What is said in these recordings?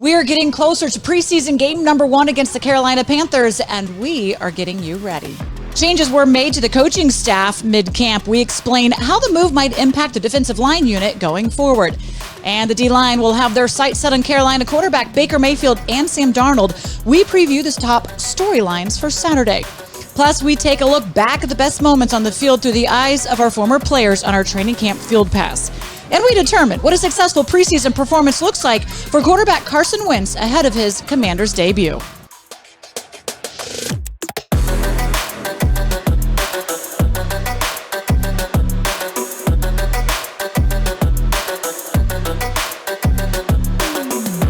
We are getting closer to preseason game number 1 against the Carolina Panthers, and we are getting you ready. Changes were made to the coaching staff mid-camp. We explain how the move might impact the defensive line unit going forward. And the D-line will have their sights set on Carolina quarterback Baker Mayfield and Sam Darnold. We preview the top storylines for Saturday. Plus, we take a look back at the best moments on the field through the eyes of our former players on our training camp field pass. And we determine what a successful preseason performance looks like for quarterback Carson Wentz ahead of his Commanders debut.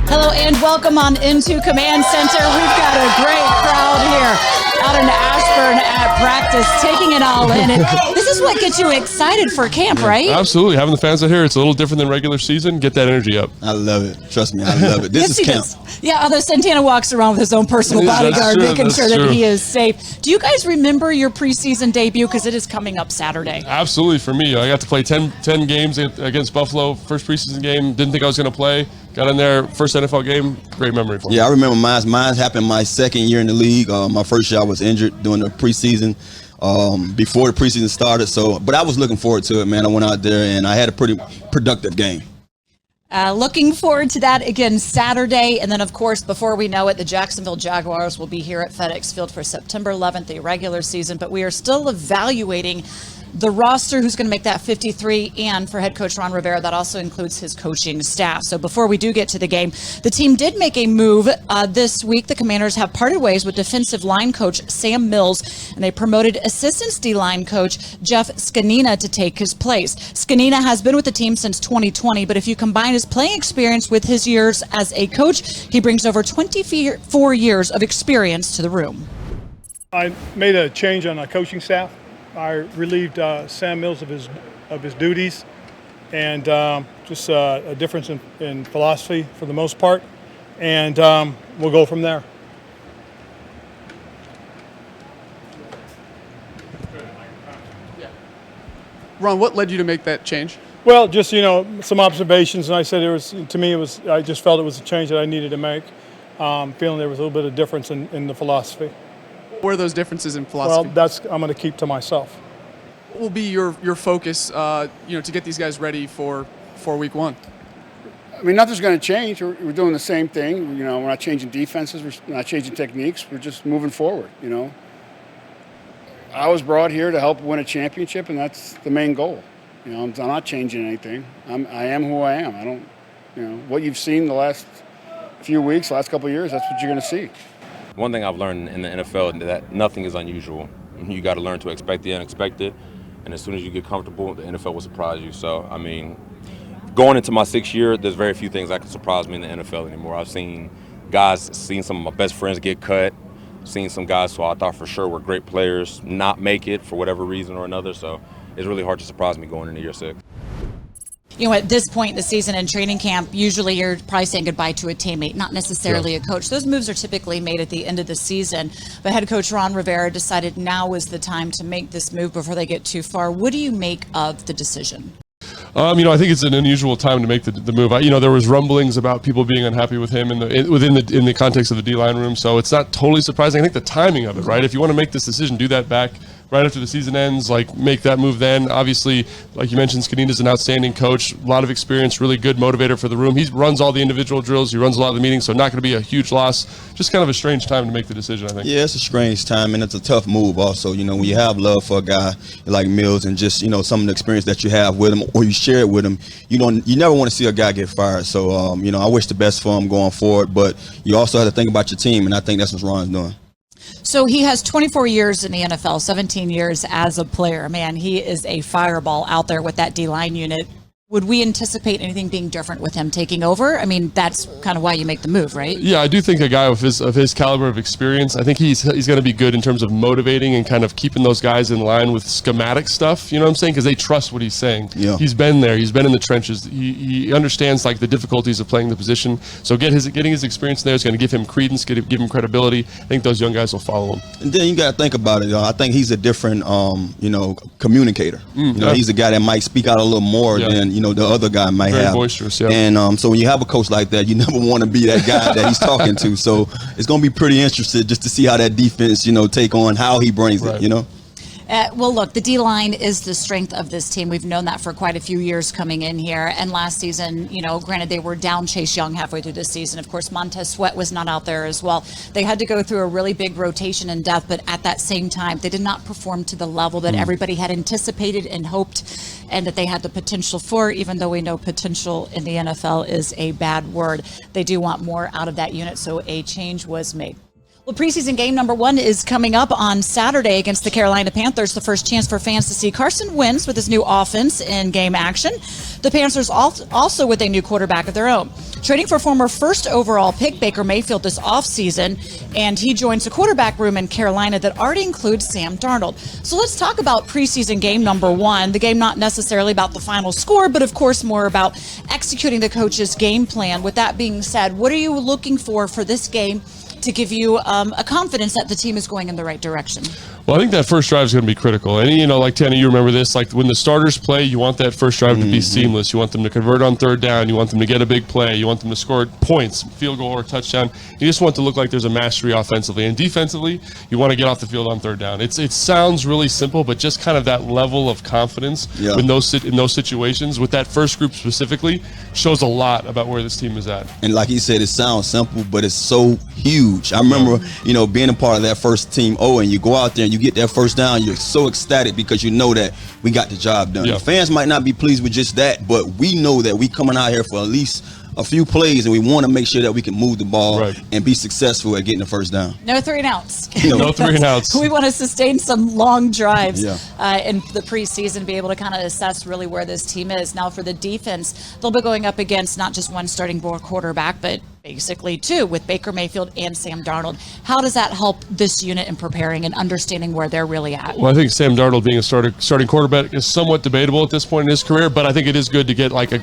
Hello and welcome on into Command Center. We've got a great crowd here out in Ashburn at practice, taking it all in. And this is what gets you excited for camp, right? Absolutely. Having the fans out here, it's a little different than regular season. Get that energy up. I love it. Trust me, I love it. This is camp. Yeah, although Santana walks around with his own personal bodyguard, making sure that he is safe. Do you guys remember your preseason debut? Because it is coming up Saturday. Absolutely. For me, I got to play 10 games against Buffalo. First preseason game. Didn't think I was going to play. Got in there, first NFL game, great memory for me. Yeah, I remember mine. Mine happened my second year in the league. My first year I was injured during the preseason, before the preseason started. But I was looking forward to it, man. I went out there and I had a pretty productive game. Looking forward to that again Saturday. And then, of course, before we know it, the Jacksonville Jaguars will be here at FedEx Field for September 11th, the regular season. But we are still evaluating the roster, who's going to make that 53, and for head coach Ron Rivera, that also includes his coaching staff. So before we do get to the game, the team did make a move this week. The Commanders have parted ways with defensive line coach Sam Mills, and they promoted assistant D-line coach Jeff Scanina to take his place. Scanina has been with the team since 2020, but if you combine his playing experience with his years as a coach, he brings over 24 years of experience to the room. I made a change on our coaching staff. I relieved Sam Mills of his duties, and just a difference in philosophy for the most part, and we'll go from there. Ron, what led you to make that change? Well, just some observations, and I said I just felt it was a change that I needed to make. Feeling there was a little bit of difference in the philosophy. What were those differences in philosophy? Well, I'm going to keep to myself. What will be your focus, to get these guys ready for week 1? I mean, nothing's going to change. We're doing the same thing. We're not changing defenses. We're not changing techniques. We're just moving forward. I was brought here to help win a championship, and that's the main goal. I'm not changing anything. I am who I am. I don't, what you've seen the last few weeks, last couple of years, that's what you're going to see. One thing I've learned in the NFL is that nothing is unusual. You got to learn to expect the unexpected, and as soon as you get comfortable, the NFL will surprise you. So, going into my 6th year, there's very few things that can surprise me in the NFL anymore. I've seen some of my best friends get cut, seen some guys who I thought for sure were great players not make it for whatever reason or another. So, it's really hard to surprise me going into year 6. At this point in the season in training camp, usually you're probably saying goodbye to a teammate, not necessarily a coach. Those moves are typically made at the end of the season. But head coach Ron Rivera decided now was the time to make this move before they get too far. What do you make of the decision? I think it's an unusual time to make the move. There was rumblings about people being unhappy with him in the context of the D-line room, so it's not totally surprising. I think the timing of it, right? If you want to make this decision, do that back right after the season ends, make that move then. Obviously, like you mentioned, Scanina's an outstanding coach, a lot of experience, really good motivator for the room. He runs all the individual drills, he runs a lot of the meetings, so not going to be a huge loss. Just kind of a strange time to make the decision, I think. Yeah, it's a strange time, and it's a tough move also. When you have love for a guy like Mills and just, some of the experience that you have with him or you share it with him, you never want to see a guy get fired. So, I wish the best for him going forward, but you also have to think about your team, and I think that's what Ron's doing. So he has 24 years in the NFL, 17 years as a player. Man, he is a fireball out there with that D-line unit. Would we anticipate anything being different with him taking over? That's kind of why you make the move, right? Yeah, I do think a guy of his caliber of experience, I think he's going to be good in terms of motivating and kind of keeping those guys in line with schematic stuff. You know what I'm saying? Because they trust what he's saying. Yeah. He's been there. He's been in the trenches. He understands the difficulties of playing the position. So getting his experience there is going to give him credence, give him credibility. I think those young guys will follow him. And then you got to think about it. I think he's a different, communicator. He's a guy that might speak out a little more than the other guy might Very have. boisterous, yeah. And so when you have a coach like that, you never want to be that guy that he's talking to. So it's going to be pretty interesting just to see how that defense, take on how he brings Right. it. Well, look, the D-line is the strength of this team. We've known that for quite a few years coming in here. And last season, granted, they were down Chase Young halfway through the season. Of course, Montez Sweat was not out there as well. They had to go through a really big rotation in depth, but at that same time, they did not perform to the level that everybody had anticipated and hoped and that they had the potential for, even though we know potential in the NFL is a bad word. They do want more out of that unit, so a change was made. Well, preseason game number 1 is coming up on Saturday against the Carolina Panthers, the first chance for fans to see Carson Wentz with his new offense in game action. The Panthers also with a new quarterback of their own. Trading for former first overall pick Baker Mayfield this offseason, and he joins a quarterback room in Carolina that already includes Sam Darnold. So let's talk about preseason game number 1, the game not necessarily about the final score, but of course more about executing the coach's game plan. With that being said, what are you looking for this game to give you a confidence that the team is going in the right direction? Well, I think that first drive is going to be critical. And, like Tana, you remember this, like when the starters play, you want that first drive to be seamless. You want them to convert on third down. You want them to get a big play. You want them to score points, field goal or touchdown. You just want to look like there's a mastery offensively. And defensively, you want to get off the field on third down. It sounds really simple, but just kind of that level of confidence in those situations with that first group specifically shows a lot about where this team is at. And like he said, it sounds simple, but it's so huge. I remember, being a part of that first team, and you go out there and you get that first down, you're so ecstatic because you know that we got the job done. Yeah. The fans might not be pleased with just that, but we know that we coming out here for at least a few plays, and we want to make sure that we can move the ball and be successful at getting the first down. No 3 and outs. No 3 and outs. We want to sustain some long drives Yeah. in the preseason, be able to kind of assess really where this team is. Now for the defense, they'll be going up against not just one starting quarterback, but basically 2 with Baker Mayfield and Sam Darnold. How does that help this unit in preparing and understanding where they're really at? Well, I think Sam Darnold being a starting quarterback is somewhat debatable at this point in his career, but I think it is good to get like a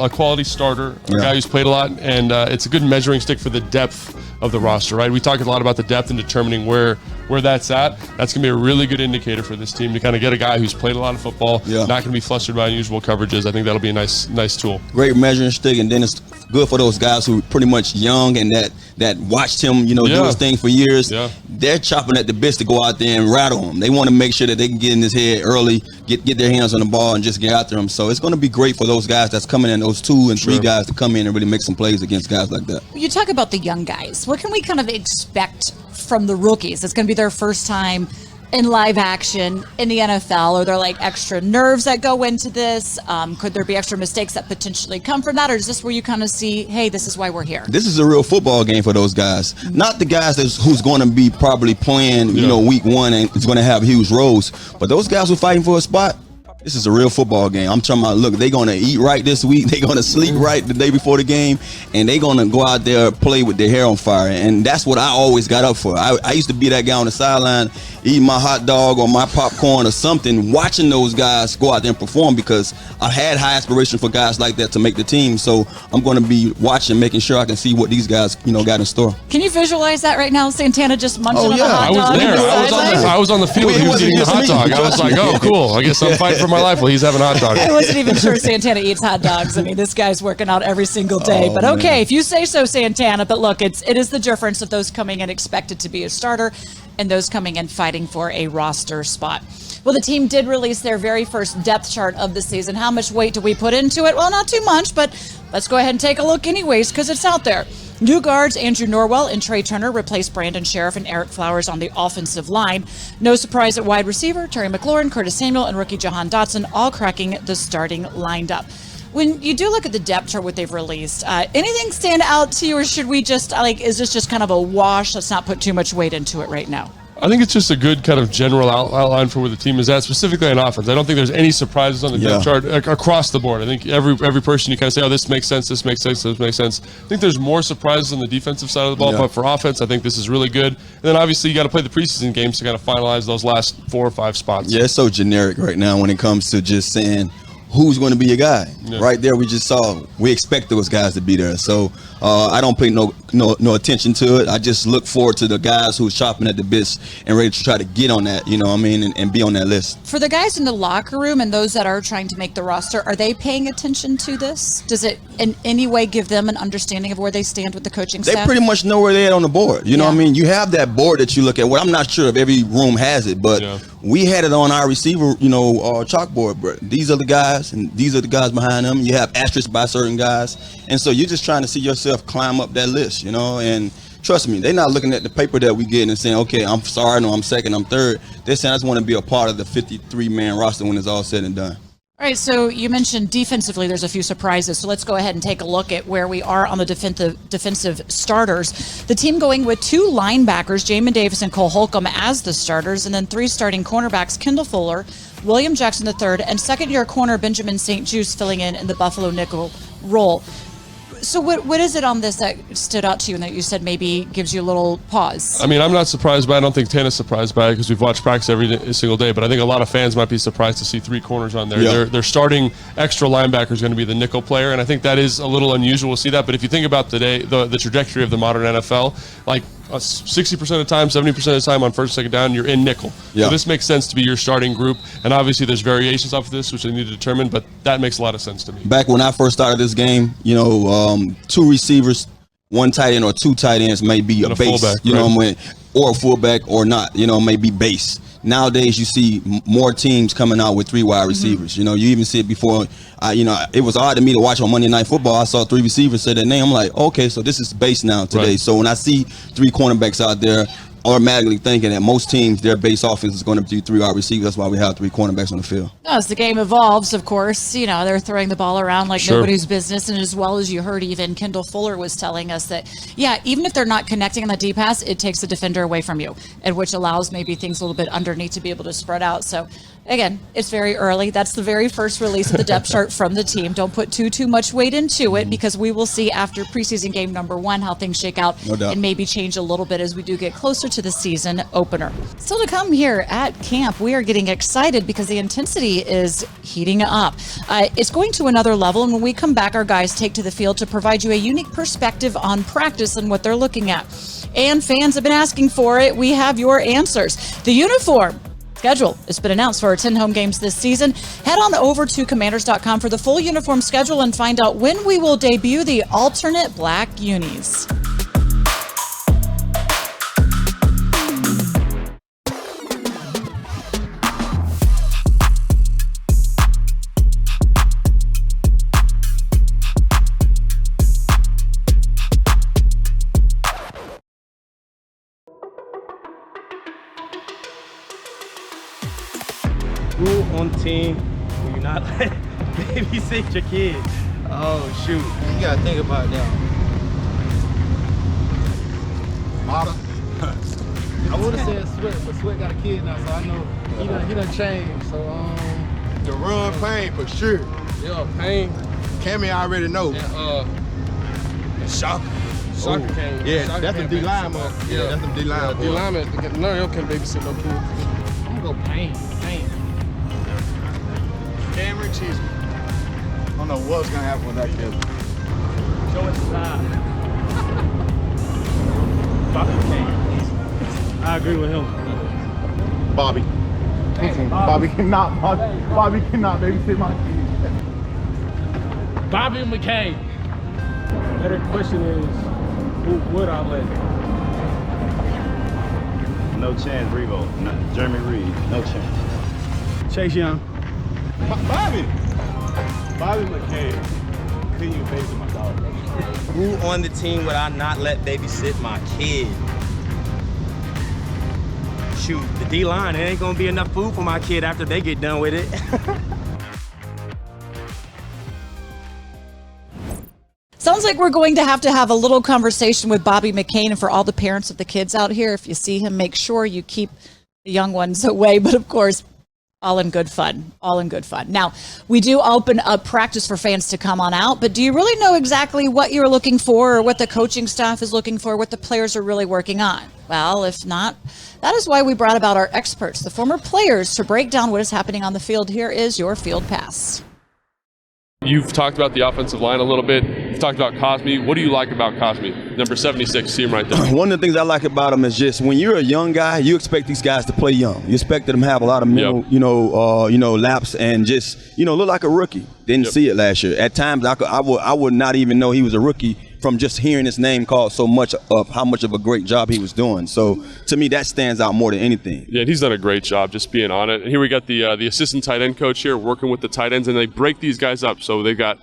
quality starter, a guy who's played a lot, and it's a good measuring stick for the depth of the roster, right? We talked a lot about the depth and determining where that's at. That's going to be a really good indicator for this team to kind of get a guy who's played a lot of football, not going to be flustered by unusual coverages. I think that'll be a nice tool. Great measuring stick, and then it's good for those guys who are pretty much young and that watched him, do his thing for years. Yeah. They're chopping at the bits to go out there and rattle him. They want to make sure that they can get in his head early, get their hands on the ball, and just get after him. So it's going to be great for those guys that's coming in, those 2 and 3 guys to come in and really make some plays against guys like that. You talk about the young guys. What can we kind of expect from the rookies? It's going to be their first time in live action in the NFL. Are there like extra nerves that go into this? Could there be extra mistakes that potentially come from that? Or is this where you kind of see, hey, this is why we're here? This is a real football game for those guys. Not the guys who's going to be probably playing, week 1 and is going to have huge roles. But those guys who are fighting for a spot, this is a real football game. I'm talking about, look, they're going to eat right this week. They're going to sleep right the day before the game. And they're going to go out there and play with their hair on fire. And that's what I always got up for. I used to be that guy on the sideline, eating my hot dog or my popcorn or something, watching those guys go out there and perform, because I had high aspirations for guys like that to make the team. So I'm going to be watching, making sure I can see what these guys, got in store. Can you visualize that right now? Santana just munching on a hot I was dog. there. I was on the field. He was eating the hot dog. I was like, oh, cool. I guess I'm fighting for my life while he's having a hot dog. I wasn't even sure Santana eats hot dogs. I mean, this guy's working out every single day. But okay, if you say so, Santana. But look, it is the difference of those coming in expected to be a starter and those coming in fighting for a roster spot. Well, the team did release their very first depth chart of the season. How much weight do we put into it? Well, not too much, but let's go ahead and take a look anyways, because it's out there. New guards Andrew Norwell and Trey Turner replaced Brandon Sheriff and Eric Flowers on the offensive line. No surprise at wide receiver, Terry McLaurin, Curtis Samuel, and rookie Jahan Dotson all cracking the starting lineup. When you do look at the depth chart, what they've released, anything stand out to you, or should we just, is this just kind of a wash? Let's not put too much weight into it right now. I think it's just a good kind of general outline for where the team is at, specifically on offense. I don't think there's any surprises on the depth chart across the board. I think every person you kind of say, oh, this makes sense, this makes sense, this makes sense. I think there's more surprises on the defensive side of the ball, but for offense, I think this is really good. And then obviously you got to play the preseason games to kind of finalize those last 4 or 5 spots. Yeah, it's so generic right now when it comes to just saying who's going to be your guy. Right there, we just saw we expect those guys to be there. So I don't pay no no attention to it. I just look forward to the guys who are chopping at the bits and ready to try to get on that, you know what I mean, and be on that list. For the guys in the locker room and those that are trying to make the roster, are they paying attention to this? Does it in any way give them an understanding of where they stand with the coaching staff? They pretty much know where they're at on the board. You know what I mean? You have that board that you look at. Well, I'm not sure if every room has it, but we had it on our receiver, chalkboard. Bro. These are the guys, and these are the guys behind them. You have asterisks by certain guys. And so you're just trying to see yourself climb up that list, and trust me, they're not looking at the paper that we get and saying, okay, I'm sorry, no, I'm second, I'm third. They're saying I just want to be a part of the 53-man roster when it's all said and done. All right, so you mentioned defensively there's a few surprises. So let's go ahead and take a look at where we are on the defensive starters. The team going with 2 linebackers, Jamin Davis and Cole Holcomb, as the starters, and then 3 starting cornerbacks, Kendall Fuller, William Jackson III, and second-year corner Benjamin St. Juste filling in the Buffalo nickel role. So what is it on this that stood out to you and that you said maybe gives you a little pause? I mean, I'm not surprised by it. I don't think Tana's surprised by it because we've watched practice every single day, but I think a lot of fans might be surprised to see 3 corners on there. Yeah. Their starting extra linebacker is going to be the nickel player, and I think that is a little unusual to see that. But if you think about today, the trajectory of the modern NFL, like 60% of the time, 70% of the time on first and second down, you're in nickel. Yeah. So this makes sense to be your starting group, and obviously there's variations off of this, which they need to determine, but that makes a lot of sense to me. Back when I first started this game, 2 receivers, 1 tight end or 2 tight ends may be a base, fullback, know what I mean, or a fullback or not, may be base. Nowadays, you see more teams coming out with 3 wide receivers. You even see it before. It was odd to me to watch on Monday Night Football. I saw 3 receivers say their name. I'm like, okay, so this is base now today. Right. So when I see 3 cornerbacks out there, automatically thinking that most teams, their base offense is going to be 3 wide receivers. That's why we have 3 cornerbacks on the field. As the game evolves, of course, they're throwing the ball around like Sure. nobody's business. And as well as you heard, even Kendall Fuller was telling us that, even if they're not connecting on the deep pass, it takes the defender away from you, and which allows maybe things a little bit underneath to be able to spread out. So, again, it's very early. That's the very first release of the depth chart from the team. Don't put too much weight into it because we will see after preseason game number 1 how things shake out No doubt. and maybe change a little bit as we do get closer to the season opener. Still to come here at camp, we are getting excited because the intensity is heating up. It's going to another level, and when we come back, our guys take to the field to provide you a unique perspective on practice and what they're looking at. And fans have been asking for it. We have your answers. The uniform schedule has been announced for our 10 home games this season. Head on over to commanders.com for the full uniform schedule and find out when we will debut the alternate black unis. Who on the team will you not let babysit your kid? Oh, shoot. You gotta think about that. Mata. I would have said Sweat, but Sweat got a kid now, so I know he done changed. So, The run Payne for sure. Yeah, Payne. Cammy already know. And Shaka. Shaka came. Yeah, Shaka that's came the D-line, babysit man. my- Yeah, that's the D-line, boy. D-lineman, none of them can babysit no kids. I'm gonna go Payne. Cameron Cheeseman. I don't know what's gonna happen with that kid. Show it side. Bobby Payne. I agree with him. Bobby. Bobby cannot babysit my kid. Bobby McKay. Better question is, who would I let? No chance, Revo. Jeremy Reed, no chance. Chase Young. Bobby. Bobby McKay, couldn't you babysit my dog? Who on the team would I not let babysit my kid? Shoot, the D-line, it ain't gonna be enough food for my kid after they get done with it. Sounds like we're going to have a little conversation with Bobby McCain, and for all the parents of the kids out here, if you see him, make sure you keep the young ones away. But of course, all in good fun. Now, we do open up practice for fans to come on out, but do you really know exactly what you're looking for or what the coaching staff is looking for, what the players are really working on? Well, if not, that is why we brought about our experts, the former players, to break down what is happening on the field. Here is your Field Pass. You've talked about the offensive line a little bit. We've talked about Cosme. What do you like about Cosme? Number 76, see him right there. One of the things I like about him is just when you're a young guy, you expect these guys to play young. You expect them to have a lot of mental, laps and just, look like a rookie. Didn't see it last year. At times, I would not even know he was a rookie from just hearing his name called so much of how much of a great job he was doing. So to me, that stands out more than anything. Yeah, he's done a great job just being on it. And here we got the assistant tight end coach here working with the tight ends, and they break these guys up. So they've got,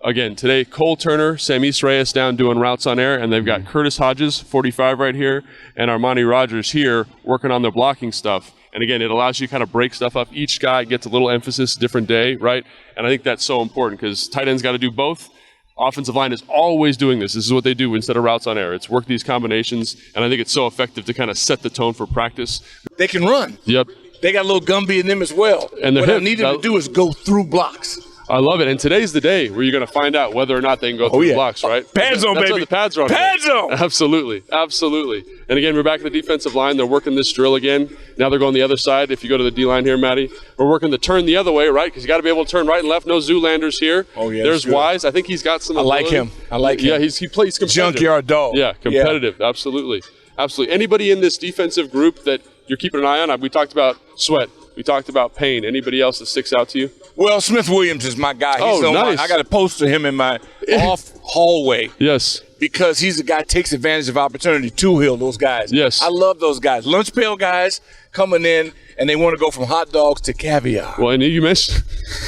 again, today, Cole Turner, Samis Reyes down doing routes on air, and they've got Curtis Hodges, 45 right here, and Armani Rogers here working on their blocking stuff. And again, it allows you to kind of break stuff up. Each guy gets a little emphasis, different day, right? And I think that's so important because tight ends got to do both. Offensive line is always doing this. This is what they do instead of routes on air. It's work these combinations, and I think it's so effective to kind of set the tone for practice. They can run. Yep. They got a little Gumby in them as well. And what I need them to do is go through blocks. I love it. And today's the day where you're going to find out whether or not they can go through the blocks, right? Pads on, That's baby. What the pads are on. Pads on. Absolutely. Absolutely. And again, we're back at the defensive line. They're working this drill again. Now they're going the other side. If you go to the D-line here, Matty, we're working the turn the other way, right? Because you got to be able to turn right and left. No Zoolanders here. Oh, yeah. There's Wise. I think he's got some ability. I like him. Yeah, he plays competitive. Junkyard dog. Yeah, competitive. Yeah. Absolutely. Absolutely. Anybody in this defensive group that you're keeping an eye on? We talked about Sweat. We talked about Payne. Anybody else that sticks out to you? Well, Smith Williams is my guy. Nice. I got a poster of him in my off hallway. Yes. Because he's a guy that takes advantage of opportunity to heal those guys. Yes. I love those guys. Lunch pail guys coming in, and they want to go from hot dogs to caviar. Well, and you mentioned,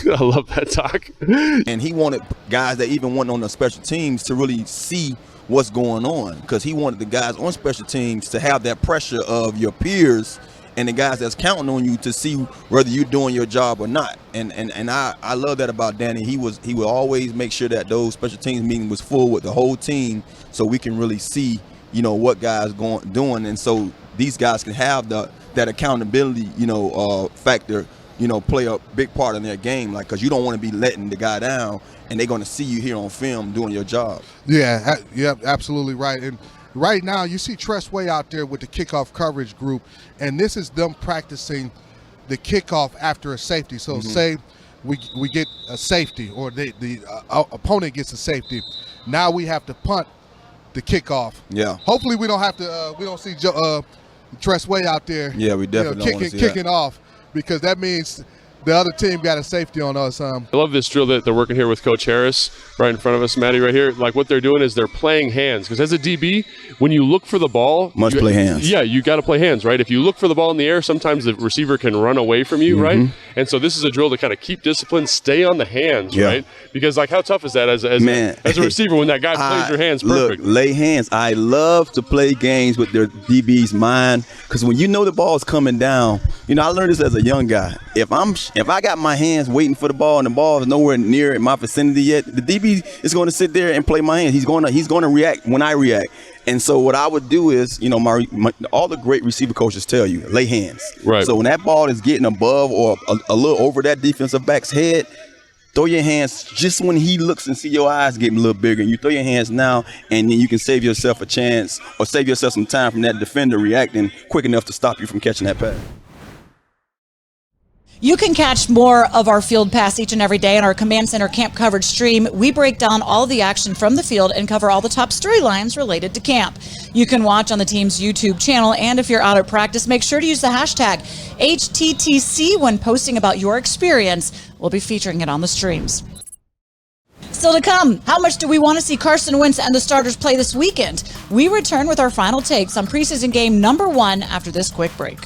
I love that talk. And he wanted guys that even went on the special teams to really see what's going on because he wanted the guys on special teams to have that pressure of your peers and the guys that's counting on you to see whether you're doing your job or not. And I love that about Danny. He would always make sure that those special teams meeting was full with the whole team so we can really see, what guys doing. And so these guys can have that accountability, factor, play a big part in their game. Like, because you don't want to be letting the guy down and they're going to see you here on film doing your job. Yeah, absolutely right. And right now, you see Tressway out there with the kickoff coverage group, and this is them practicing the kickoff after a safety. So say we get a safety or the opponent gets a safety. Now we have to punt the kickoff. Yeah. Hopefully we don't have to. We don't see Tressway out there. Yeah, we definitely don't want to see kicking off because that means the other team got a safety on us. I love this drill that they're working here with Coach Harris right in front of us, Matty, right here. Like what they're doing is they're playing hands because as a DB, when you look for the ball, play hands. Yeah, you got to play hands, right? If you look for the ball in the air, sometimes the receiver can run away from you, right? And so this is a drill to kind of keep discipline, stay on the hands, right? Because like how tough is that as a receiver when that guy plays your hands perfect? Look, lay hands. I love to play games with their DB's mind because when you know the ball's coming down, I learned this as a young guy. If I got my hands waiting for the ball and the ball is nowhere near in my vicinity yet, the DB is going to sit there and play my hands. He's going to react when I react. And so what I would do is, all the great receiver coaches tell you, lay hands. Right. So when that ball is getting above or a little over that defensive back's head, throw your hands just when he looks and see your eyes getting a little bigger. And you throw your hands now, and then you can save yourself a chance or save yourself some time from that defender reacting quick enough to stop you from catching that pass. You can catch more of our Field Pass each and every day on our Command Center Camp Coverage stream. We break down all the action from the field and cover all the top storylines related to camp. You can watch on the team's YouTube channel, and if you're out at practice, make sure to use the hashtag HTTC when posting about your experience. We'll be featuring it on the streams. Still to come, how much do we want to see Carson Wentz and the starters play this weekend? We return with our final takes on preseason game number 1 after this quick break.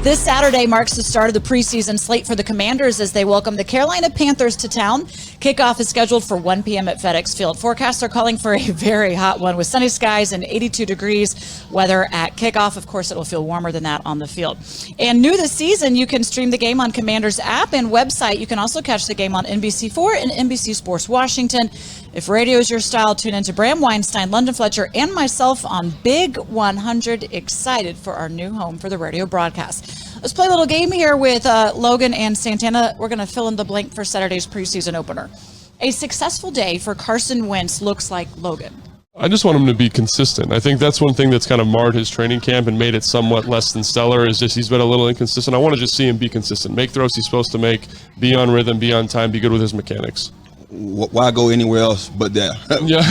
This Saturday marks the start of the preseason slate for the Commanders as they welcome the Carolina Panthers to town. Kickoff is scheduled for 1 p.m. at FedEx Field. Forecasts are calling for a very hot one with sunny skies and 82 degrees weather at kickoff. Of course, it will feel warmer than that on the field. And new this season, you can stream the game on Commanders app and website. You can also catch the game on NBC4 and NBC Sports Washington. If radio is your style, tune in to Bram Weinstein, London Fletcher, and myself on Big 100. Excited for our new home for the radio broadcast. Let's play a little game here with Logan and Santana. We're going to fill in the blank for Saturday's preseason opener. A successful day for Carson Wentz looks like Logan. I just want him to be consistent. I think that's one thing that's kind of marred his training camp and made it somewhat less than stellar is just he's been a little inconsistent. I want to just see him be consistent, make throws he's supposed to make, be on rhythm, be on time, be good with his mechanics. Why go anywhere else but there? Yeah.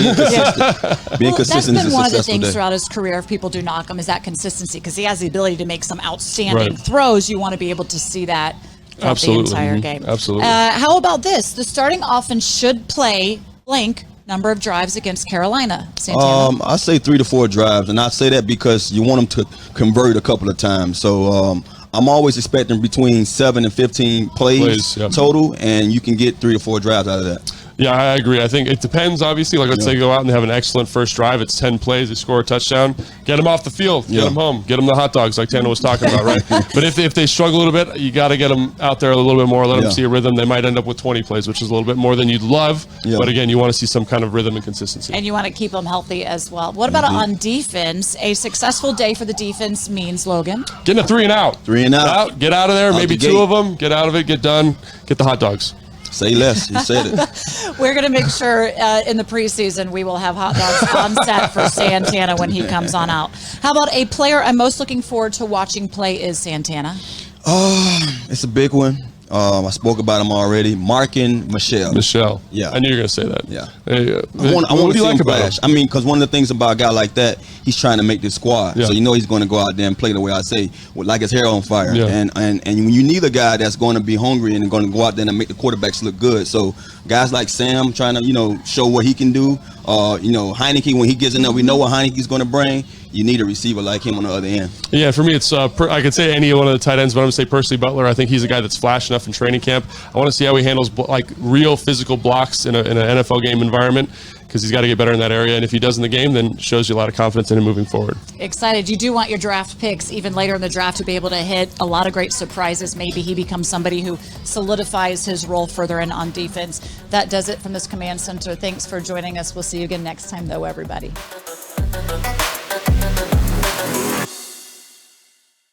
Being consistent that's been is a one of the successful things day. throughout his career, if people do knock him, is that consistency, because he has the ability to make some outstanding Right. throws. You want to be able to see that throughout Absolutely. the entire Mhm. game. Absolutely. How about this? The starting offense should play blank number of drives against Carolina. Santana. I say 3 to 4 drives, and I say that because you want them to convert a couple of times. So I'm always expecting between 7 and 15 plays Yep. total, and you can get 3 to 4 drives out of that. Yeah, I agree. I think it depends, obviously. Like, let's say go out and have an excellent first drive. It's 10 plays. They score a touchdown. Get them off the field. Get them home. Get them the hot dogs like Tana was talking about, right? But if they struggle a little bit, you got to get them out there a little bit more. Let them see a rhythm. They might end up with 20 plays, which is a little bit more than you'd love. But, again, you want to see some kind of rhythm and consistency. And you want to keep them healthy as well. What about on defense? A successful day for the defense means, Logan? Getting a 3 and out. 3 and out. Get out of there. Out Maybe the 2 gate. of them. Get out of it. Get done. Get the hot dogs. Say less. You said it. We're going to make sure in the preseason we will have hot dogs on set for Santana when he comes on out. How about a player I'm most looking forward to watching play is Santana? It's a big one. I spoke about him already. Markin Michelle. Michelle. Yeah. I knew you were going to say that. Yeah. I want what to do you see like him about flash. him? I mean, because one of the things about a guy like that, he's trying to make this squad. Yeah. So you know he's going to go out there and play the way I say, with like his hair on fire. Yeah. And when you need a guy that's going to be hungry and going to go out there and make the quarterbacks look good. So guys like Sam trying to show what he can do. Heineke, when he gets in there, we know what Heineke's going to bring. You need a receiver like him on the other end. Yeah, for me, it's I could say any one of the tight ends, but I'm going to say Percy Butler. I think he's a guy that's flashed enough in training camp. I want to see how he handles real physical blocks in an NFL game environment, because he's got to get better in that area. And if he does in the game, then it shows you a lot of confidence in him moving forward. Excited. You do want your draft picks even later in the draft to be able to hit a lot of great surprises. Maybe he becomes somebody who solidifies his role further in on defense. That does it from this command center. Thanks for joining us. We'll see you again next time, though, everybody.